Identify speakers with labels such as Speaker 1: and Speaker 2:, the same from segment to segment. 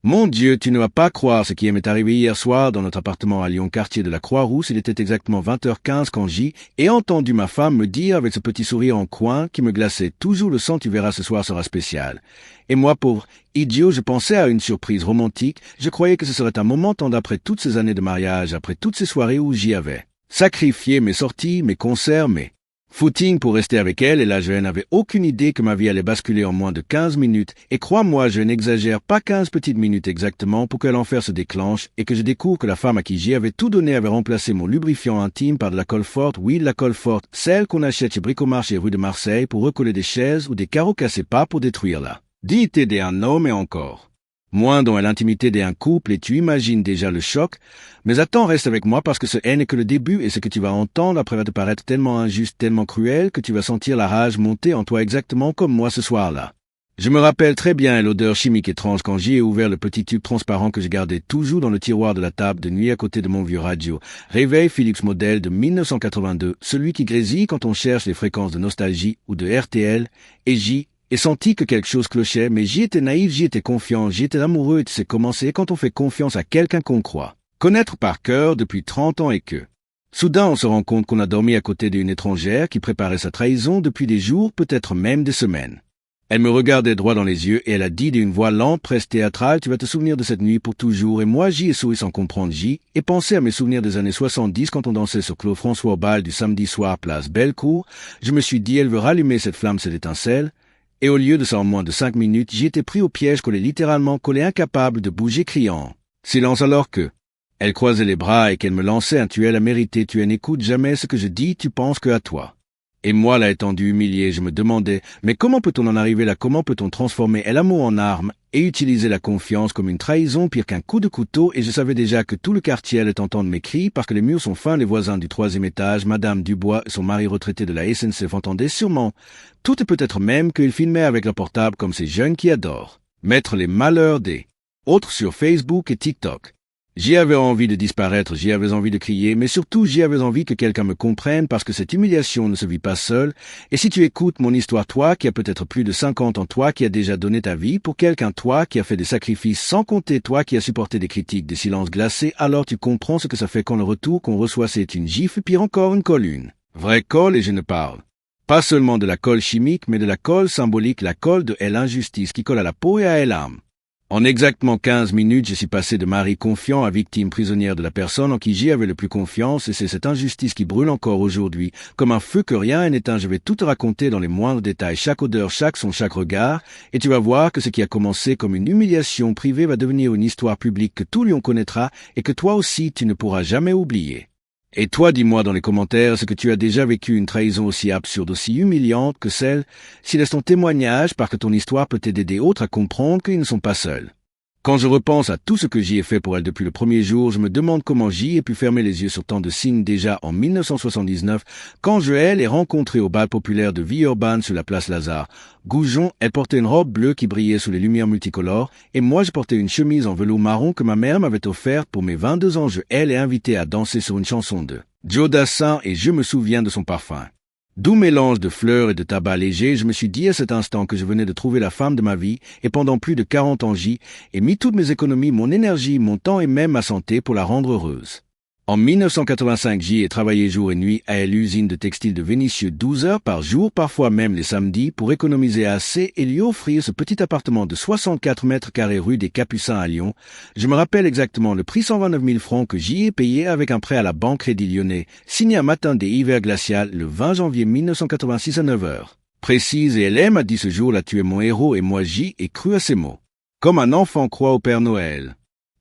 Speaker 1: Mon Dieu, tu ne vas pas croire ce qui m'est arrivé hier soir dans notre appartement à Lyon, quartier de la Croix-Rousse. Il était exactement 20h15 quand ai entendu ma femme me dire avec ce petit sourire en coin qui me glaçait toujours le sang, tu verras, ce soir sera spécial. Et moi, pauvre idiot, je pensais à une surprise romantique. Je croyais que ce serait un moment tendre après toutes ces années de mariage, après toutes ces soirées où j'y avais sacrifié mes sorties, mes concerts, mes footing pour rester avec elle, et là je n'avais aucune idée que ma vie allait basculer en moins de 15 minutes, et crois-moi, je n'exagère pas 15 petites minutes exactement pour que l'enfer se déclenche, et que je découvre que la femme à qui j'y avais tout donné avait remplacé mon lubrifiant intime par de la colle forte, oui, de la colle forte, celle qu'on achète chez Bricomarché rue de Marseille pour recoller des chaises ou des carreaux cassés pas pour détruire la dignité d'un homme et encore moins dans l'intimité d'un couple, et tu imagines déjà le choc. Mais attends, reste avec moi parce que ce n'est que le début, et ce que tu vas entendre après va te paraître tellement injuste, tellement cruel, que tu vas sentir la rage monter en toi exactement comme moi ce soir-là. Je me rappelle très bien l'odeur chimique étrange quand j'y ai ouvert le petit tube transparent que je gardais toujours dans le tiroir de la table de nuit à côté de mon vieux radio. Réveil Philips modèle de 1982, celui qui grésille quand on cherche les fréquences de nostalgie ou de RTL, et senti que quelque chose clochait, mais j'y étais naïf, j'y étais confiant, j'y étais amoureux, et tu sais comment c'est quand on fait confiance à quelqu'un qu'on croit connaître par cœur depuis 30 ans et que soudain on se rend compte qu'on a dormi à côté d'une étrangère qui préparait sa trahison depuis des jours, peut-être même des semaines. Elle me regardait droit dans les yeux et elle a dit d'une voix lente, presque théâtrale, tu vas te souvenir de cette nuit pour toujours, et moi j'y ai souri sans comprendre, j'y ai pensé à mes souvenirs des années 70 quand on dansait sur Claude François au bal du samedi soir place Bellecour. Je me suis dit, elle veut rallumer cette flamme, cette étincelle. Et au lieu de ça, en moins de 5 minutes, j'y étais pris au piège, collé incapable de bouger, criant « Silence » alors que elle croisait les bras et qu'elle me lançait un « Tu es la mérité, tu n'écoutes jamais ce que je dis, tu penses que à toi ». Et moi, là étendu, humilié, je me demandais « Mais comment peut-on en arriver là? Comment peut-on transformer l'amour en arme et utiliser la confiance comme une trahison pire qu'un coup de couteau ?» Et je savais déjà que tout le quartier allait entendre mes cris parce que les murs sont fins, les voisins du 3e étage, Madame Dubois et son mari retraité de la SNCF entendaient sûrement. Tout est peut-être même qu'ils filmaient avec leur portable comme ces jeunes qui adorent mettre les malheurs des autres sur Facebook et TikTok. J'y avais envie de disparaître, j'y avais envie de crier, mais surtout j'y avais envie que quelqu'un me comprenne parce que cette humiliation ne se vit pas seule. Et si tu écoutes mon histoire, toi qui as peut-être plus de 50 ans, toi qui as déjà donné ta vie pour quelqu'un, toi qui as fait des sacrifices sans compter, toi qui as supporté des critiques, des silences glacés, alors tu comprends ce que ça fait quand le retour qu'on reçoit c'est une gifle, pire encore une colle, une vraie colle, et je ne parle pas seulement de la colle chimique, mais de la colle symbolique, la colle de l'injustice qui colle à la peau et à l'âme. En exactement 15 minutes, je suis passé de mari confiant à victime prisonnière de la personne en qui j'y avais le plus confiance, et c'est cette injustice qui brûle encore aujourd'hui, comme un feu que rien n'éteint. Je vais tout te raconter dans les moindres détails, chaque odeur, chaque son, chaque regard, et tu vas voir que ce qui a commencé comme une humiliation privée va devenir une histoire publique que tout Lyon connaîtra et que toi aussi tu ne pourras jamais oublier. Et toi, dis-moi dans les commentaires ce que tu as déjà vécu une trahison aussi absurde, aussi humiliante que celle, si laisse ton témoignage parce que ton histoire peut aider d'autres à comprendre qu'ils ne sont pas seuls. Quand je repense à tout ce que j'y ai fait pour elle depuis le premier jour, je me demande comment j'y ai pu fermer les yeux sur tant de signes déjà en 1979, quand je l'ai rencontrée au bal populaire de Villeurbanne sur la place Lazare. Goujon, elle portait une robe bleue qui brillait sous les lumières multicolores, et moi je portais une chemise en velours marron que ma mère m'avait offerte pour mes 22 ans. Je l'ai invitée à danser sur une chanson de Joe Dassin et je me souviens de son parfum. Doux mélange de fleurs et de tabac léger, je me suis dit à cet instant que je venais de trouver la femme de ma vie, et pendant plus de 40 ans j'y ai mis toutes mes économies, mon énergie, mon temps et même ma santé pour la rendre heureuse. En 1985, j'y ai travaillé jour et nuit à l'usine de textile de Vénissieux 12 heures par jour, parfois même les samedis, pour économiser assez et lui offrir ce petit appartement de 64 mètres carrés rue des Capucins à Lyon. Je me rappelle exactement le prix 129 000 francs que j'y ai payé avec un prêt à la Banque Crédit Lyonnais, signé un matin des hivers glacial le 20 janvier 1986 à 9 heures. Précise, et elle m'a dit ce jour-là tu es mon héros, et moi j'y ai cru à ces mots. Comme un enfant croit au Père Noël.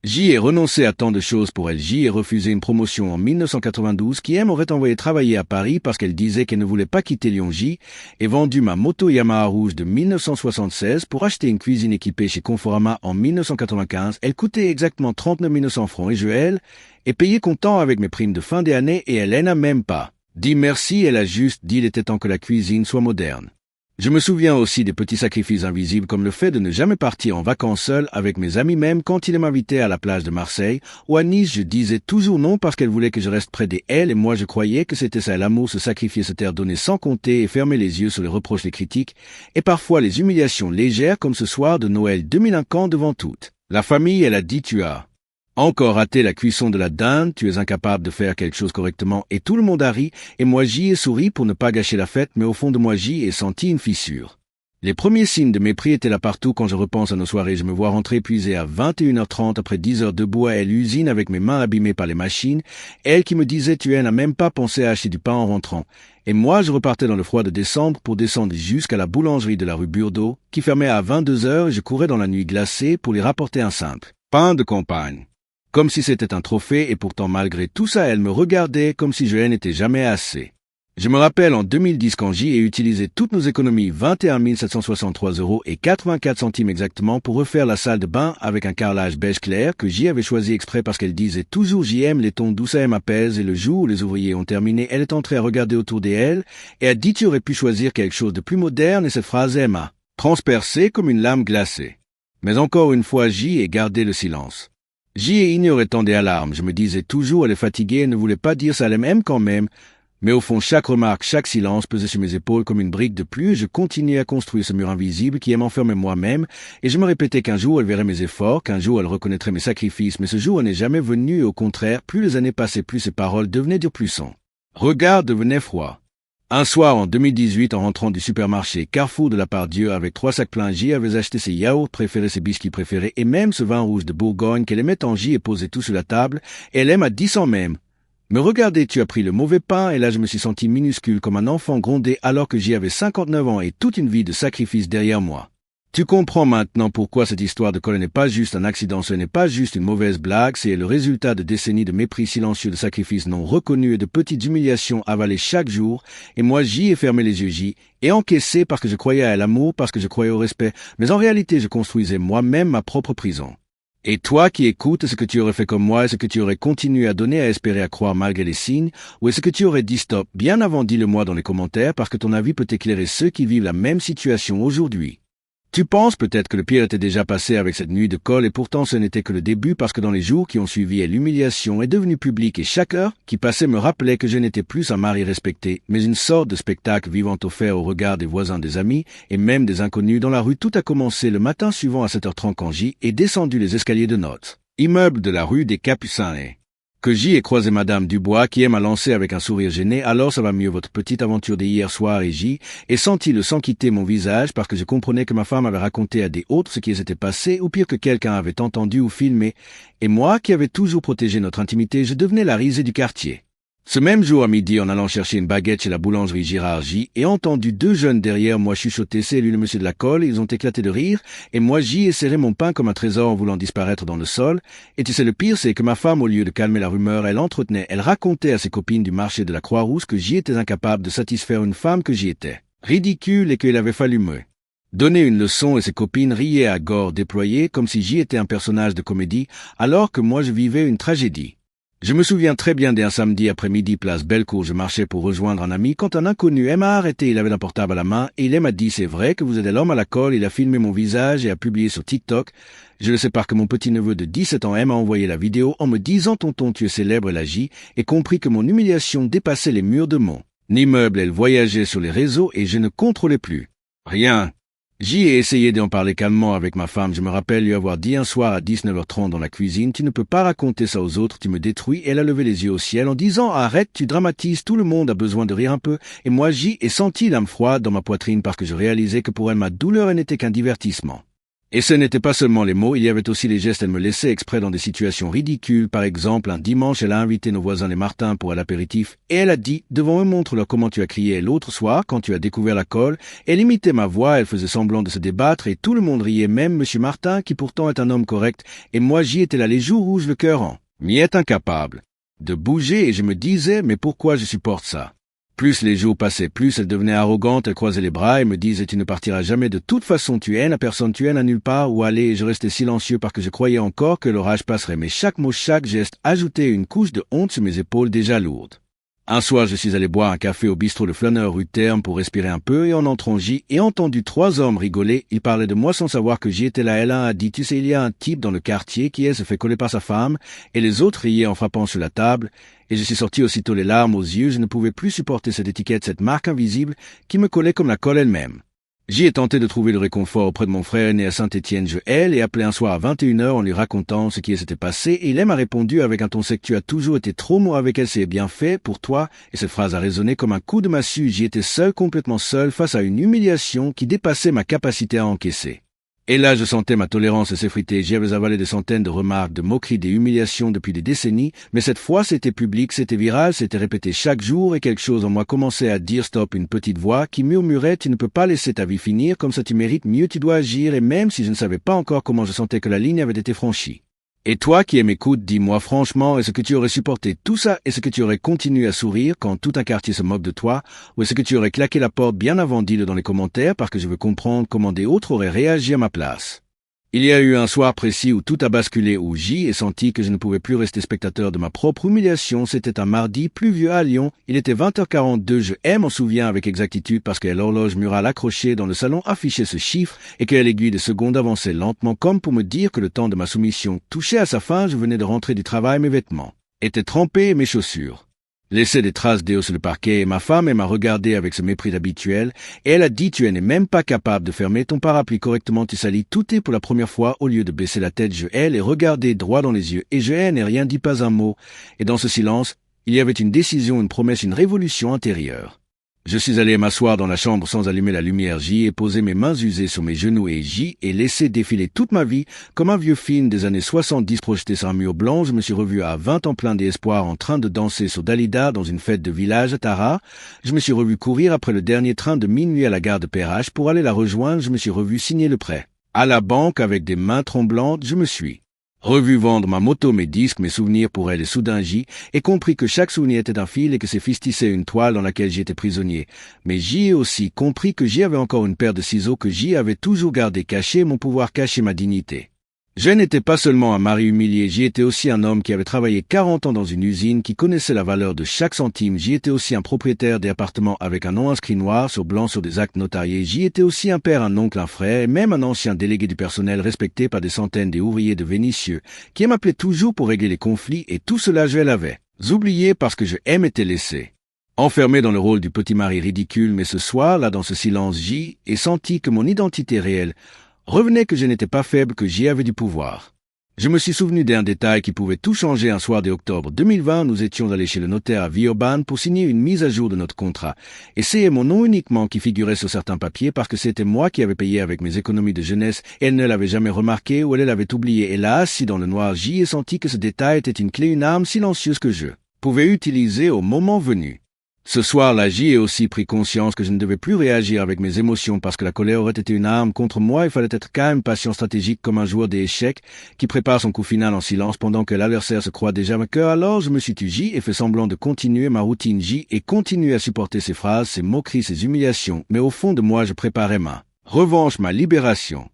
Speaker 1: J'y ai renoncé à tant de choses pour elle. J'y ai refusé une promotion en 1992 qui m'aurait envoyé travailler à Paris parce qu'elle disait qu'elle ne voulait pas quitter Lyon. J'y ai vendu ma moto Yamaha rouge de 1976 pour acheter une cuisine équipée chez Conforama en 1995. Elle coûtait exactement 39 900 francs et je ai payé comptant avec mes primes de fin d'année et elle n'a même pas dit merci. Elle a juste dit il était temps que la cuisine soit moderne. Je me souviens aussi des petits sacrifices invisibles comme le fait de ne jamais partir en vacances seul avec mes amis, même quand ils m'invitaient à la plage de Marseille ou à Nice. Je disais toujours non parce qu'elle voulait que je reste près d'elle et moi je croyais que c'était ça l'amour, se sacrifier, se taire, donner sans compter et fermer les yeux sur les reproches, les critiques et parfois les humiliations légères comme ce soir de Noël 2001 quand devant toutes La famille, elle a dit tu as encore raté la cuisson de la dinde, tu es incapable de faire quelque chose correctement, et tout le monde a ri, et moi j'y ai souri pour ne pas gâcher la fête, mais au fond de moi j'y ai senti une fissure. Les premiers signes de mépris étaient là partout quand je repense à nos soirées. Je me vois rentrer épuisé à 21h30 après 10 heures debout à l'usine avec mes mains abîmées par les machines. Elle qui me disait tu n'as même pas pensé à acheter du pain en rentrant. Et moi je repartais dans le froid de décembre pour descendre jusqu'à la boulangerie de la rue Burdeau qui fermait à 22h et je courais dans la nuit glacée pour lui rapporter un simple pain de campagne. Comme si c'était un trophée et pourtant malgré tout ça elle me regardait comme si je n'étais jamais assez. Je me rappelle en 2010 quand j'y ai utilisé toutes nos économies 21 763 € et 84 centimes exactement pour refaire la salle de bain avec un carrelage beige clair que j'y avais choisi exprès parce qu'elle disait toujours j'y aime les tons doux ça et m'apaise et le jour où les ouvriers ont terminé, elle est entrée à regarder autour d'elle et a dit tu aurais pu choisir quelque chose de plus moderne et cette phrase m'a transpercé comme une lame glacée. Mais encore une fois j'y ai gardé le silence. J'y ai ignoré tant des alarmes, je me disais toujours elle est fatiguée et ne voulait pas dire ça elle m'aime quand même. Mais au fond, chaque remarque, chaque silence pesait sur mes épaules comme une brique de plus et je continuais à construire ce mur invisible qui m'enfermait moi-même et je me répétais qu'un jour elle verrait mes efforts, qu'un jour elle reconnaîtrait mes sacrifices, mais ce jour n'est jamais venu et au contraire, plus les années passaient, plus ces paroles devenaient dures plus sang. Regard devenait froid. Un soir en 2018, en rentrant du supermarché Carrefour de la part Dieu avec 3 sacs pleins, j'y avais acheté ses yaourts préférés, ses biscuits préférés et même ce vin rouge de Bourgogne qu'elle aimait en J et posait tout sur la table et elle m'a dit sans même. Me regardez, tu as pris le mauvais pain, et là je me suis senti minuscule comme un enfant grondé alors que j'y avais 59 ans et toute une vie de sacrifice derrière moi. Tu comprends maintenant pourquoi cette histoire de colle n'est pas juste un accident, ce n'est pas juste une mauvaise blague, c'est le résultat de décennies de mépris silencieux, de sacrifices non reconnus et de petites humiliations avalées chaque jour, et moi j'y ai fermé les yeux, j'y ai encaissé parce que je croyais à l'amour, parce que je croyais au respect, mais en réalité je construisais moi-même ma propre prison. Et toi qui écoutes, est-ce que tu aurais fait comme moi, est-ce que tu aurais continué à donner, à espérer, à croire malgré les signes, ou est-ce que tu aurais dit stop bien avant, dis-le-moi dans les commentaires, parce que ton avis peut éclairer ceux qui vivent la même situation aujourd'hui. Tu penses peut-être que le pire était déjà passé avec cette nuit de colle et pourtant ce n'était que le début parce que dans les jours qui ont suivi l'humiliation est devenue publique et chaque heure qui passait me rappelait que je n'étais plus un mari respecté, mais une sorte de spectacle vivant offert au regard des voisins, des amis et même des inconnus dans la rue. Tout a commencé le matin suivant à 7h30 quand J ai descendu les escaliers de notre immeuble de la rue des Capucins et que J ai croisé Madame Dubois qui m'a lancé avec un sourire gêné « Alors ça va mieux votre petite aventure d'hier soir » et J ai senti le sang quitter mon visage parce que je comprenais que ma femme avait raconté à des autres ce qui s'était passé ou pire que quelqu'un avait entendu ou filmé et moi qui avais toujours protégé notre intimité, je devenais la risée du quartier. Ce même jour à midi, en allant chercher une baguette chez la boulangerie Girard J, ai entendu 2 jeunes derrière moi chuchoter, c'est lui le monsieur de la colle, ils ont éclaté de rire, et moi J ai serré mon pain comme un trésor en voulant disparaître dans le sol, et tu sais le pire c'est que ma femme au lieu de calmer la rumeur, elle racontait à ses copines du marché de la Croix-Rousse que J était incapable de satisfaire une femme que j'y étais. Ridicule et qu'il avait fallu me donner une leçon et ses copines riaient à gorge déployée comme si J était un personnage de comédie, alors que moi je vivais une tragédie. Je me souviens très bien d'un samedi après-midi, place Bellecour, je marchais pour rejoindre un ami quand un inconnu m'a arrêté, il avait un portable à la main et il m'a dit « C'est vrai que vous êtes l'homme à la colle », il a filmé mon visage et a publié sur TikTok. Je le sais parce que mon petit-neveu de 17 ans m'a envoyé la vidéo en me disant « Tonton, tu es célèbre » elle agit et compris que mon humiliation dépassait les murs de mon immeuble, elle voyageait sur les réseaux et je ne contrôlais plus rien. J'y ai essayé d'en parler calmement avec ma femme. Je me rappelle lui avoir dit un soir à 19h30 dans la cuisine, « Tu ne peux pas raconter ça aux autres, tu me détruis. » Elle a levé les yeux au ciel en disant, « Arrête, tu dramatises, tout le monde a besoin de rire un peu. » Et moi j'y ai senti l'âme froide dans ma poitrine parce que je réalisais que pour elle ma douleur n'était qu'un divertissement. Et ce n'était pas seulement les mots, il y avait aussi les gestes, elle me laissait exprès dans des situations ridicules. Par exemple, un dimanche, elle a invité nos voisins les Martins pour l'apéritif, et elle a dit, devant eux, montre-leur comment tu as crié l'autre soir, quand tu as découvert la colle. Elle imitait ma voix, elle faisait semblant de se débattre, et tout le monde riait, même Monsieur Martin, qui pourtant est un homme correct, et moi j'y étais là les joues rouges, le cœur en miette incapable de bouger, et je me disais, mais pourquoi je supporte ça? Plus les jours passaient, plus elle devenait arrogante, elle croisait les bras et me disait « Tu ne partiras jamais, de toute façon tu haines à personne, tu haines à nulle part où aller » et je restais silencieux parce que je croyais encore que l'orage passerait, mais chaque mot, chaque geste ajoutait une couche de honte sur mes épaules déjà lourdes. Un soir, je suis allé boire un café au bistrot de Flâneur rue Terme pour respirer un peu et en entrant j'y ai entendu 3 hommes rigoler. Ils parlaient de moi sans savoir que j'y étais là. L'un a dit « Tu sais, il y a un type dans le quartier qui se fait coller par sa femme » et les autres riaient en frappant sur la table. Et je suis sorti aussitôt les larmes aux yeux. Je ne pouvais plus supporter cette étiquette, cette marque invisible qui me collait comme la colle elle-même. J'y ai tenté de trouver le réconfort auprès de mon frère aîné à Saint-Étienne, Joël, et appelé un soir à 21h en lui racontant ce qui s'était passé, et il m'a répondu avec un ton sec: tu as toujours été trop mou avec elle, c'est bien fait pour toi, et cette phrase a résonné comme un coup de massue. J'y étais seul, complètement seul, face à une humiliation qui dépassait ma capacité à encaisser. Et là, je sentais ma tolérance s'effriter. J'y avais avalé des centaines de remarques, de moqueries, des humiliations depuis des décennies, mais cette fois c'était public, c'était viral, c'était répété chaque jour, et quelque chose en moi commençait à dire stop, une petite voix qui murmurait: tu ne peux pas laisser ta vie finir comme ça, tu mérites mieux, tu dois agir. Et même si je ne savais pas encore comment, je sentais que la ligne avait été franchie. Et toi qui m'écoutes, dis-moi franchement, est-ce que tu aurais supporté tout ça? Est-ce que tu aurais continué à sourire quand tout un quartier se moque de toi? Ou est-ce que tu aurais claqué la porte bien avant? Dis-le dans les commentaires, parce que je veux comprendre comment des autres auraient réagi à ma place. Il y a eu un soir précis où tout a basculé, où j'y ai senti que je ne pouvais plus rester spectateur de ma propre humiliation. C'était un mardi pluvieux à Lyon. Il était 20h42. Je m'en souviens avec exactitude parce que l'horloge murale accrochée dans le salon affichait ce chiffre et que l'aiguille de seconde avançait lentement comme pour me dire que le temps de ma soumission touchait à sa fin. Je venais de rentrer du travail, mes vêtements étaient trempés et mes chaussures laissait des traces d'eau sur le parquet, et ma femme m'a regardé avec ce mépris habituel, et elle a dit: tu n'es même pas capable de fermer ton parapluie correctement, tu salis tout. Et pour la première fois, au lieu de baisser la tête, je l'ai regardé droit dans les yeux, et je n'ai rien dit, pas un mot, et dans ce silence, il y avait une décision, une promesse, une révolution intérieure. Je suis allé m'asseoir dans la chambre sans allumer la lumière. J'y ai posé mes mains usées sur mes genoux et j'y ai laissé défiler toute ma vie comme un vieux film des années 70 projeté sur un mur blanc. Je me suis revu à 20 ans plein d'espoir en train de danser sur Dalida dans une fête de village à Tara. Je me suis revu courir après le dernier train de minuit à la gare de Perrache pour aller la rejoindre. Je me suis revu signer le prêt à la banque avec des mains tremblantes. Je me suis revu vendre ma moto, mes disques, mes souvenirs pour elle, et soudain j'y ai compris que chaque souvenir était un fil et que c'est fils tissait une toile dans laquelle j'y étais prisonnier. Mais j'y ai aussi compris que j'y avais encore une paire de ciseaux que j'y avais toujours gardé cachés, mon pouvoir caché, ma dignité. Je n'étais pas seulement un mari humilié, j'y étais aussi un homme qui avait travaillé 40 ans dans une usine, qui connaissait la valeur de chaque centime. J'y étais aussi un propriétaire d'appartements avec un nom inscrit noir sur blanc sur des actes notariés. J'y étais aussi un père, un oncle, un frère, et même un ancien délégué du personnel respecté par des centaines d'ouvriers de Vénitieux, qui m'appelait toujours pour régler les conflits, et tout cela je l'avais oublié parce que je m'étais laissé enfermé dans le rôle du petit mari ridicule. Mais ce soir-là, dans ce silence, j'y ai senti que mon identité réelle revenait, que je n'étais pas faible, que j'y avais du pouvoir. Je me suis souvenu d'un détail qui pouvait tout changer. Un soir d'octobre 2020, nous étions allés chez le notaire à Villeurbanne pour signer une mise à jour de notre contrat. Et c'est mon nom uniquement qui figurait sur certains papiers parce que c'était moi qui avais payé avec mes économies de jeunesse. Elle ne l'avait jamais remarqué ou elle l'avait oublié. Et là, assis dans le noir, j'y ai senti que ce détail était une clé, une arme silencieuse que je pouvais utiliser au moment venu. Ce soir-là, j'y ai aussi pris conscience que je ne devais plus réagir avec mes émotions parce que la colère aurait été une arme contre moi. Il fallait être calme, patient, stratégique comme un joueur d'échecs qui prépare son coup final en silence pendant que l'adversaire se croit déjà vainqueur. Alors je me suis tu j'y et fait semblant de continuer ma routine. J'y et continuer à supporter ses phrases, ses moqueries, ses humiliations. Mais au fond de moi, je préparais ma revanche, ma libération.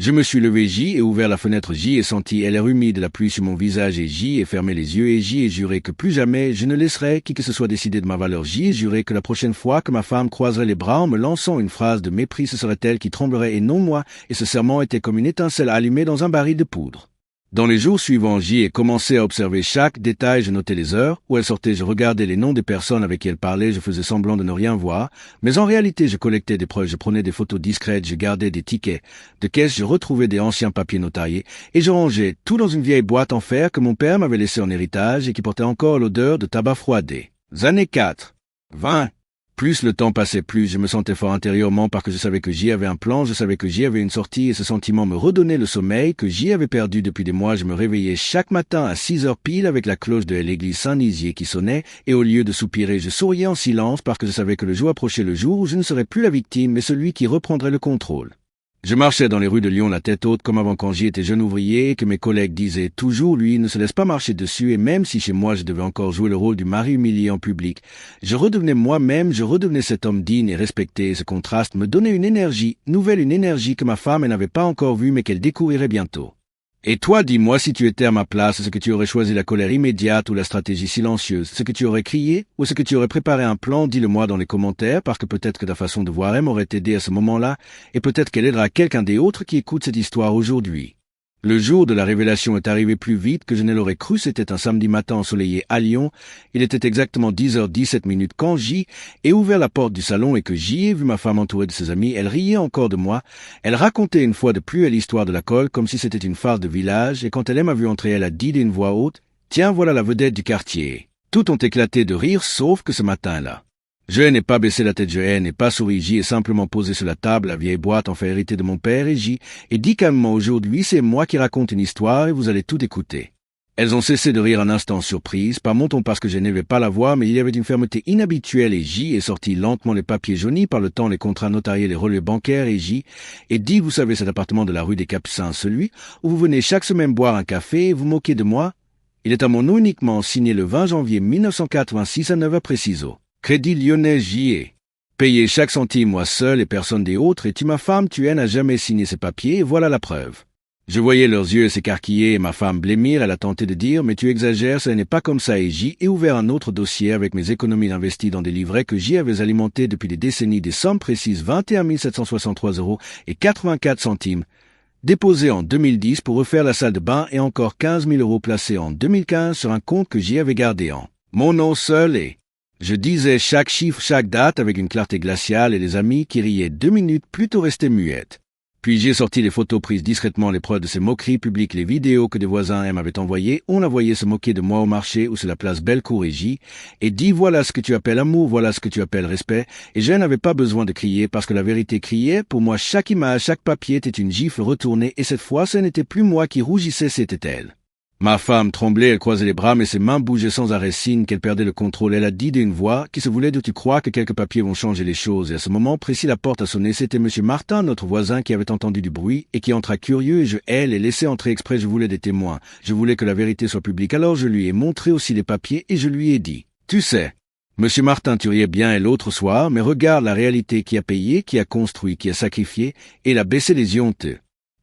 Speaker 1: Je me suis levé, j'y ai ouvert la fenêtre, j'y ai senti l'air humide, la pluie sur mon visage, et j'y ai fermé les yeux, et j'y ai juré que plus jamais je ne laisserai qui que ce soit décider de ma valeur. J'y ai juré que la prochaine fois que ma femme croiserait les bras en me lançant une phrase de mépris, ce serait elle qui tremblerait et non moi, et ce serment était comme une étincelle allumée dans un baril de poudre. Dans les jours suivants, j'y ai commencé à observer chaque détail. Je notais les heures où elle sortait, je regardais les noms des personnes avec qui elle parlait, je faisais semblant de ne rien voir, mais en réalité je collectais des preuves, je prenais des photos discrètes, je gardais des tickets de caisse, je retrouvais des anciens papiers notariés, et je rangeais tout dans une vieille boîte en fer que mon père m'avait laissée en héritage et qui portait encore l'odeur de tabac froidé. Années 4, 20. Plus le temps passait, plus je me sentais fort intérieurement parce que je savais que j'y avais un plan, je savais que j'y avais une sortie et ce sentiment me redonnait le sommeil que j'y avais perdu depuis des mois. Je me réveillais chaque matin à 6 heures pile avec la cloche de l'église Saint-Nizier qui sonnait et au lieu de soupirer, je souriais en silence parce que je savais que le jour approchait, le jour où je ne serais plus la victime mais celui qui reprendrait le contrôle. Je marchais dans les rues de Lyon la tête haute comme avant quand j'y étais jeune ouvrier et que mes collègues disaient toujours lui ne se laisse pas marcher dessus, et même si chez moi je devais encore jouer le rôle du mari humilié en public, je redevenais moi-même, je redevenais cet homme digne et respecté, et ce contraste me donnait une énergie nouvelle, une énergie que ma femme n'avait pas encore vue mais qu'elle découvrirait bientôt. Et toi, dis-moi si tu étais à ma place, est-ce que tu aurais choisi la colère immédiate ou la stratégie silencieuse? Est-ce que tu aurais crié ou est-ce que tu aurais préparé un plan? Dis-le-moi dans les commentaires, parce que peut-être que ta façon de voir m'aurait aidé à ce moment-là, et peut-être qu'elle aidera quelqu'un des autres qui écoute cette histoire aujourd'hui. Le jour de la révélation est arrivé plus vite que je ne l'aurais cru. C'était un samedi matin ensoleillé à Lyon. Il était exactement 10h17 quand J ai ouvert la porte du salon et que J ai vu ma femme entourée de ses amis. Elle riait encore de moi. Elle racontait une fois de plus à l'histoire de la colle comme si c'était une farce de village, et quand elle m'a vu entrer, elle a dit d'une voix haute: « Tiens, voilà la vedette du quartier. » Tout ont éclaté de rire, sauf que ce matin-là. Je n'ai pas baissé la tête, je n'ai pas souri. J ai simplement posé sur la table la vieille boîte en fer hérité de mon père, et J ai dit calmement: « Aujourd'hui, c'est moi qui raconte une histoire et vous allez tout écouter. » Elles ont cessé de rire un instant surprise, pas mon ton parce que je n'avais pas la voix, mais il y avait une fermeté inhabituelle, et J est sorti lentement les papiers jaunis par le temps, les contrats notariés, les relevés bancaires, et J et dit: « Vous savez, cet appartement de la rue des Capucins, celui où vous venez chaque semaine boire un café et vous moquez de moi, il est à mon nom uniquement, signé le 20 janvier 1986 à 9h préciso. Crédit Lyonnais J.E. Payé chaque centime, moi seul et personne des autres, et tu, ma femme, tu n'a jamais signé ces papiers, et voilà la preuve. » Je voyais leurs yeux s'écarquiller et ma femme blêmir. Elle a tenté de dire: « Mais tu exagères, ce n'est pas comme ça. » Et J ai ouvert un autre dossier avec mes économies investies dans des livrets que J avais alimentés depuis des décennies, des sommes précises: 21 763 € et 84 centimes, déposés en 2010 pour refaire la salle de bain, et encore 15 000 € placés en 2015 sur un compte que J avais gardé en mon nom seul, et je disais chaque chiffre, chaque date avec une clarté glaciale, et les amis qui riaient 2 minutes plutôt restaient muettes. Puis j'ai sorti les photos prises discrètement, les preuves de ces moqueries publiques, les vidéos que des voisins m'avaient envoyées. On la voyait se moquer de moi au marché ou sur la place Bellecour, et J et dit: « Voilà ce que tu appelles amour, voilà ce que tu appelles respect. » Et je n'avais pas besoin de crier parce que la vérité criait. Pour moi, chaque image, chaque papier était une gifle retournée, et cette fois, ce n'était plus moi qui rougissais, c'était elle. Ma femme tremblait, elle croisait les bras, mais ses mains bougeaient sans arrêt, signe qu'elle perdait le contrôle. Elle a dit d'une voix qui se voulait: « Tu crois que quelques papiers vont changer les choses ?» Et à ce moment précis, la porte a sonné. C'était Monsieur Martin, notre voisin, qui avait entendu du bruit et qui entra curieux, et je l'ai laissé entrer exprès. Je voulais des témoins. Je voulais que la vérité soit publique. Alors je lui ai montré aussi les papiers et je lui ai dit: « Tu sais, Monsieur Martin, tu riais bien et l'autre soir, mais regarde la réalité, qui a payé, qui a construit, qui a sacrifié, et il a baissé les yeux honteux. »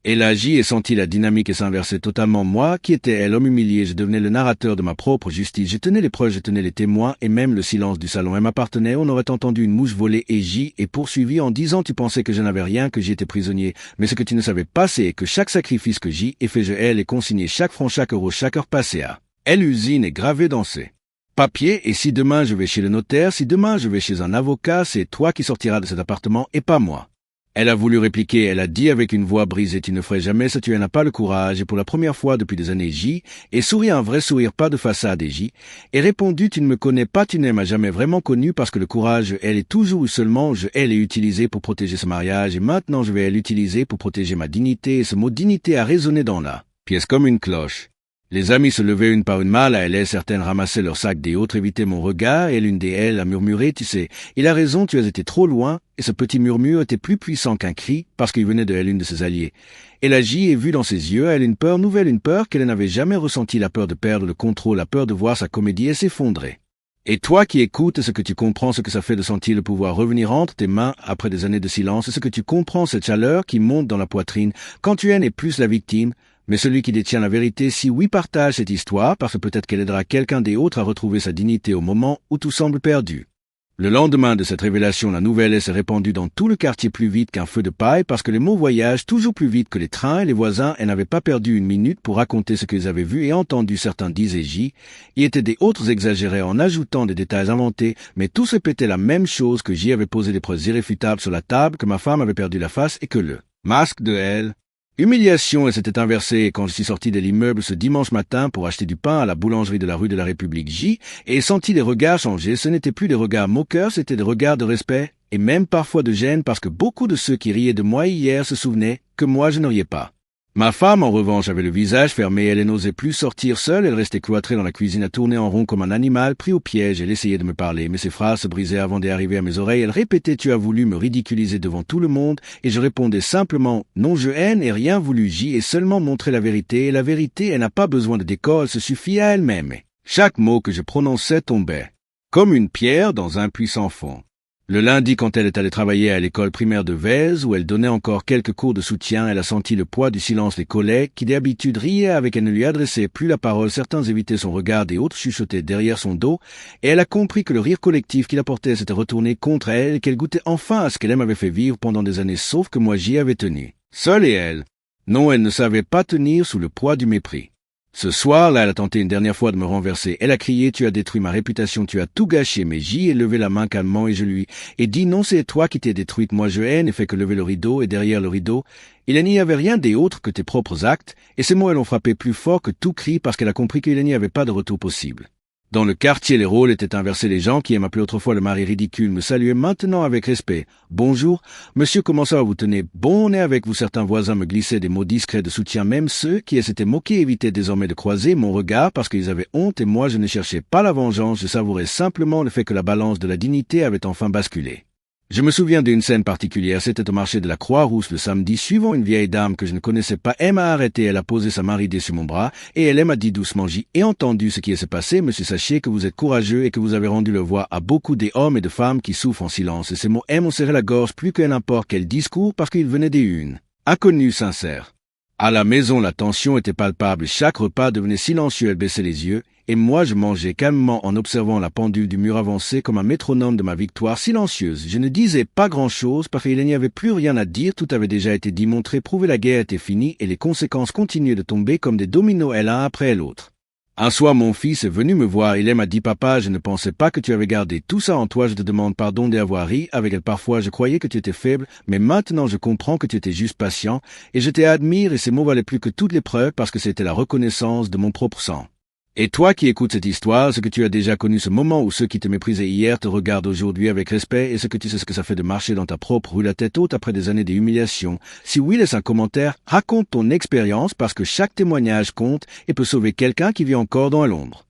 Speaker 1: Elle agit et sentit la dynamique et s'inversait totalement. Moi, qui étais elle, homme humilié, je devenais le narrateur de ma propre justice. Je tenais les preuves, je tenais les témoins, et même le silence du salon. Elle m'appartenait, on aurait entendu une mouche voler, et J est poursuivi en disant: « Tu pensais que je n'avais rien, que j'y étais prisonnier. Mais ce que tu ne savais pas, c'est que chaque sacrifice que J ai fait, je elle et consigné chaque franc, chaque euro, chaque heure passée à elle usine et gravé dans ses papiers. Et si demain je vais chez le notaire, si demain je vais chez un avocat, c'est toi qui sortiras de cet appartement et pas moi. » Elle a voulu répliquer, elle a dit avec une voix brisée: « Tu ne ferais jamais ça, tu n'as pas le courage. » Et pour la première fois depuis des années, J et sourit un vrai sourire, pas de façade, et J et répondu: « Tu ne me connais pas, tu ne m'as jamais vraiment connu, parce que le courage, elle est toujours eu seulement, elle est utilisé pour protéger ce mariage, et maintenant je vais l'utiliser pour protéger ma dignité. » Et ce mot dignité a résonné dans la pièce comme une cloche. Les amis se levaient une par une, mal à elle, certaines ramassaient leurs sacs, des autres évitaient mon regard, et l'une d'elles a murmuré: « Tu sais, il a raison, tu as été trop loin. » Et ce petit murmure était plus puissant qu'un cri, parce qu'il venait de elle, une de ses alliées. Elle agit et vue dans ses yeux, elle une peur nouvelle, une peur qu'elle n'avait jamais ressentie, la peur de perdre le contrôle, la peur de voir sa comédie s'effondrer. Et toi qui écoutes, ce que tu comprends, ce que ça fait de sentir le pouvoir revenir entre tes mains après des années de silence, ce que tu comprends, cette chaleur qui monte dans la poitrine, quand tu n'est plus la victime, mais celui qui détient la vérité. Si oui, partage cette histoire, parce que peut-être qu'elle aidera quelqu'un des autres à retrouver sa dignité au moment où tout semble perdu. Le lendemain de cette révélation, la nouvelle s'est répandue dans tout le quartier plus vite qu'un feu de paille, parce que les mots voyagent toujours plus vite que les trains, et les voisins n'avaient pas perdu une minute pour raconter ce qu'ils avaient vu et entendu. Certains disaient J, y étaient des autres exagéraient en ajoutant des détails inventés, mais tous répétaient la même chose, que J avait posé des preuves irréfutables sur la table, que ma femme avait perdu la face et que le masque de elle humiliation, et s'était inversé. Quand je suis sorti de l'immeuble ce dimanche matin pour acheter du pain à la boulangerie de la rue de la République, J et senti les regards changer. Ce n'étaient plus des regards moqueurs, c'étaient des regards de respect, et même parfois de gêne, parce que beaucoup de ceux qui riaient de moi hier se souvenaient que moi je ne riais pas. Ma femme, en revanche, avait le visage fermé, elle n'osait plus sortir seule, elle restait cloîtrée dans la cuisine à tourner en rond comme un animal pris au piège. Elle essayait de me parler, mais ses phrases se brisaient avant d'arriver à mes oreilles. Elle répétait: « Tu as voulu me ridiculiser devant tout le monde », et je répondais simplement: « Non, je n'ai rien voulu, J, et seulement montrer la vérité, et la vérité, elle n'a pas besoin de décor, elle se suffit à elle-même. » Chaque mot que je prononçais tombait comme une pierre dans un puits sans fond. Le lundi, quand elle est allée travailler à l'école primaire de Vèze, où elle donnait encore quelques cours de soutien, elle a senti le poids du silence des collègues, qui d'habitude riaient avec elle, ne lui adressaient plus la parole. Certains évitaient son regard, et autres chuchotaient derrière son dos, et elle a compris que le rire collectif qu'il apportait s'était retourné contre elle, et qu'elle goûtait enfin à ce qu'elle m'avait fait vivre pendant des années, sauf que moi j'y avais tenu. Seule et elle Non, elle ne savait pas tenir sous le poids du mépris. Ce soir-là, elle a tenté une dernière fois de me renverser. Elle a crié, tu as détruit ma réputation, tu as tout gâché. Mais j'y ai levé la main calmement et je lui ai dit, non, c'est toi qui t'es détruite. Moi, je hais, n'ai fait que lever le rideau et derrière le rideau, il n'y avait rien d'autre que tes propres actes. Et ces mots, elles l'ont frappé plus fort que tout cri parce qu'elle a compris qu'il n'y avait pas de retour possible. Dans le quartier, les rôles étaient inversés. Les gens qui m'appelaient autrefois le mari ridicule me saluaient maintenant avec respect. Bonjour, monsieur, comment ça va, vous tenez bon nez avec vous? Certains voisins me glissaient des mots discrets de soutien. Même ceux qui s'étaient moqués évitaient désormais de croiser mon regard parce qu'ils avaient honte et moi je ne cherchais pas la vengeance, je savourais simplement le fait que la balance de la dignité avait enfin basculé. Je me souviens d'une scène particulière, c'était au marché de la Croix-Rousse le samedi suivant. Une vieille dame que je ne connaissais pas, elle m'a arrêté, elle a posé sa main ridée sur mon bras, et elle m'a dit doucement, j'ai entendu ce qui s'est passé, monsieur, sachez que vous êtes courageux et que vous avez rendu le voix à beaucoup d'hommes et de femmes qui souffrent en silence. Et ces mots m'ont serré la gorge plus que n'importe quel discours parce qu'ils venaient des unes. Inconnus, sincères. À la maison, la tension était palpable, chaque repas devenait silencieux, elle baissait les yeux, et moi je mangeais calmement en observant la pendule du mur avancer comme un métronome de ma victoire silencieuse. Je ne disais pas grand-chose parce qu'il n'y avait plus rien à dire, tout avait déjà été dit, montré, prouvé, la guerre était finie et les conséquences continuaient de tomber comme des dominos l'un après l'autre. Un soir, mon fils est venu me voir, il m'a dit, papa, je ne pensais pas que tu avais gardé tout ça en toi, je te demande pardon d'avoir ri avec elle parfois, je croyais que tu étais faible, mais maintenant je comprends que tu étais juste patient, et je t'admire et ces mots valaient plus que toutes les preuves parce que c'était la reconnaissance de mon propre sang. Et toi qui écoutes cette histoire, ce que tu as déjà connu ce moment où ceux qui te méprisaient hier te regardent aujourd'hui avec respect et ce que tu sais ce que ça fait de marcher dans ta propre rue la tête haute après des années d'humiliation. Si oui, laisse un commentaire, raconte ton expérience parce que chaque témoignage compte et peut sauver quelqu'un qui vit encore dans l'ombre.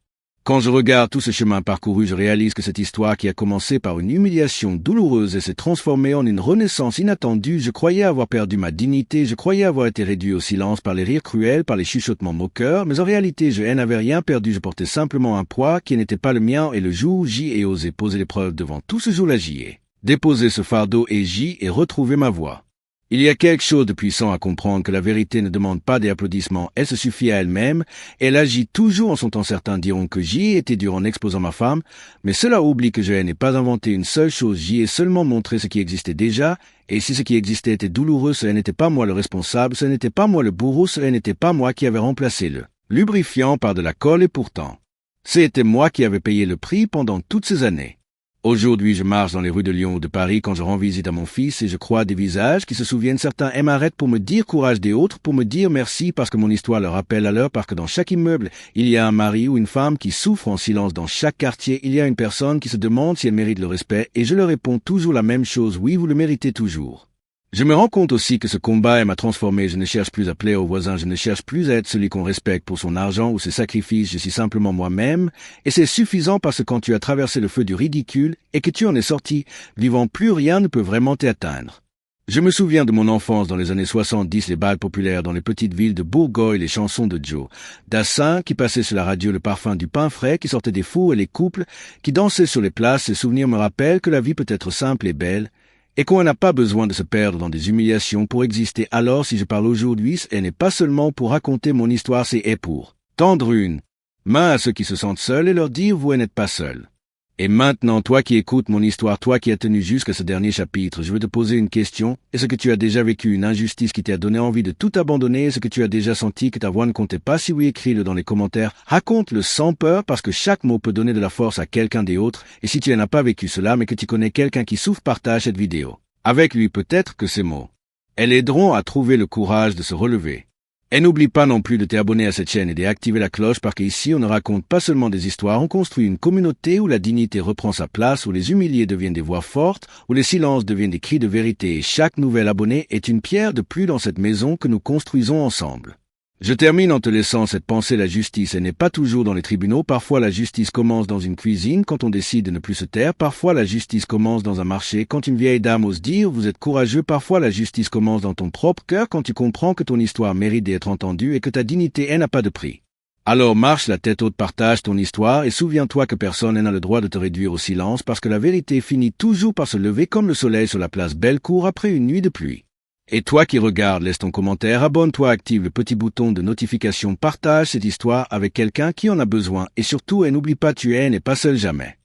Speaker 1: Quand je regarde tout ce chemin parcouru, je réalise que cette histoire qui a commencé par une humiliation douloureuse et s'est transformée en une renaissance inattendue. Je croyais avoir perdu ma dignité, je croyais avoir été réduit au silence par les rires cruels, par les chuchotements moqueurs, mais en réalité je n'avais rien perdu, je portais simplement un poids qui n'était pas le mien et le jour où j'y ai osé poser l'épreuve devant tout ce jour-là j'y ai déposé ce fardeau et j'y ai retrouvé ma voix. Il y a quelque chose de puissant à comprendre que la vérité ne demande pas des applaudissements, elle se suffit à elle-même, elle agit toujours en son temps. Certains diront que j'y ai été dur en exposant ma femme, mais cela oublie que je n'ai pas inventé une seule chose, j'y ai seulement montré ce qui existait déjà, et si ce qui existait était douloureux, ce n'était pas moi le responsable, ce n'était pas moi le bourreau, ce n'était pas moi qui avait remplacé le lubrifiant par de la colle et pourtant, c'était moi qui avais payé le prix pendant toutes ces années. Aujourd'hui, je marche dans les rues de Lyon ou de Paris quand je rends visite à mon fils et je crois des visages qui se souviennent. Certains m'arrêtent pour me dire courage, des autres pour me dire merci parce que mon histoire leur rappelle à l'heure, parce que dans chaque immeuble, il y a un mari ou une femme qui souffre en silence. Dans chaque quartier, il y a une personne qui se demande si elle mérite le respect et je leur réponds toujours la même chose, oui, vous le méritez toujours. Je me rends compte aussi que ce combat m'a transformé, je ne cherche plus à plaire aux voisins, je ne cherche plus à être celui qu'on respecte pour son argent ou ses sacrifices, je suis simplement moi-même, et c'est suffisant parce que quand tu as traversé le feu du ridicule et que tu en es sorti, vivant plus rien ne peut vraiment t'atteindre. Je me souviens de mon enfance dans les années 70, les bals populaires dans les petites villes de Bourgogne, les chansons de Joe Dassin qui passaient sur la radio, le parfum du pain frais qui sortait des fours et les couples qui dansaient sur les places. Ces souvenirs me rappellent que la vie peut être simple et belle, et qu'on n'a pas besoin de se perdre dans des humiliations pour exister. Alors si je parle aujourd'hui, ce n'est pas seulement pour raconter mon histoire, c'est pour tendre une main à ceux qui se sentent seuls et leur dire vous n'êtes pas seuls. Et maintenant, toi qui écoutes mon histoire, toi qui as tenu jusqu'à ce dernier chapitre, je veux te poser une question. Est-ce que tu as déjà vécu une injustice qui t'a donné envie de tout abandonner? Est-ce que tu as déjà senti que ta voix ne comptait pas? Si oui, écris-le dans les commentaires. Raconte-le sans peur parce que chaque mot peut donner de la force à quelqu'un d'autre. Et si tu n'as pas vécu cela, mais que tu connais quelqu'un qui souffre, partage cette vidéo. Avec lui, peut-être que ces mots elles aideront à trouver le courage de se relever. Et n'oublie pas non plus de t'abonner à cette chaîne et d'activer la cloche parce qu'ici on ne raconte pas seulement des histoires, on construit une communauté où la dignité reprend sa place, où les humiliés deviennent des voix fortes, où les silences deviennent des cris de vérité et chaque nouvel abonné est une pierre de plus dans cette maison que nous construisons ensemble. Je termine en te laissant cette pensée, la justice, elle n'est pas toujours dans les tribunaux, parfois la justice commence dans une cuisine quand on décide de ne plus se taire, parfois la justice commence dans un marché quand une vieille dame ose dire vous êtes courageux, parfois la justice commence dans ton propre cœur quand tu comprends que ton histoire mérite d'être entendue et que ta dignité n'a pas de prix. Alors marche la tête haute, partage ton histoire et souviens-toi que personne n'a le droit de te réduire au silence parce que la vérité finit toujours par se lever comme le soleil sur la place Bellecour après une nuit de pluie. Et toi qui regardes, laisse ton commentaire, abonne-toi, active le petit bouton de notification, partage cette histoire avec quelqu'un qui en a besoin et surtout, n'oublie pas tu n'es pas seul jamais.